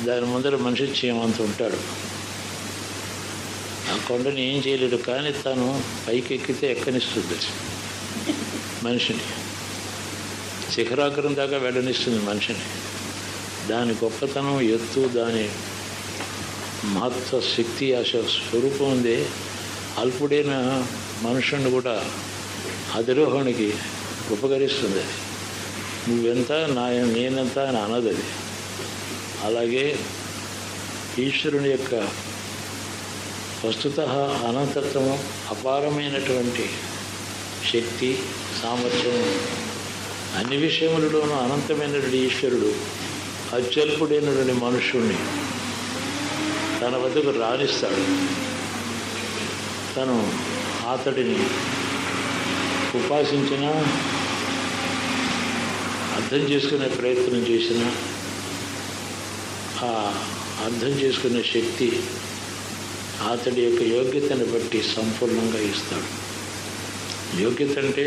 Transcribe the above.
దాని ముందర మనిషి చీమంత ఉంటాడు. ఆ కొండని ఏం చేయలేడు, కానీ తను పైకి ఎక్కితే ఎక్కనిస్తుంది మనిషిని, శిఖరాగ్రం దాకా వెళ్ళనిస్తుంది మనిషిని. దాని గొప్పతనం, ఎత్తు, దాని మహత్వ శక్తి, ఆ స్వరూపం ఉంది. అల్పుడైన మనుషుని కూడా అధిరోహణకి ఉపకరిస్తుంది. నువ్వెంత నేనెంత అని అనదు అది. అలాగే ఈశ్వరుని యొక్క వస్తుతః అనంతత్వము, అపారమైనటువంటి శక్తి, సామర్థ్యము, అన్ని విషయములలోనూ అనంతమైనటువంటి ఈశ్వరుడు అత్యల్పుడైనటువంటి మనుష్యుణ్ణి తన వద్దకు రాణిస్తాడు. తను అతడిని ఉపాసించిన, అర్థం చేసుకునే ప్రయత్నం చేసిన, ఆ అర్థం చేసుకునే శక్తి అతడి యొక్క యోగ్యతను బట్టి సంపూర్ణంగా ఇస్తాడు. యోగ్యత అంటే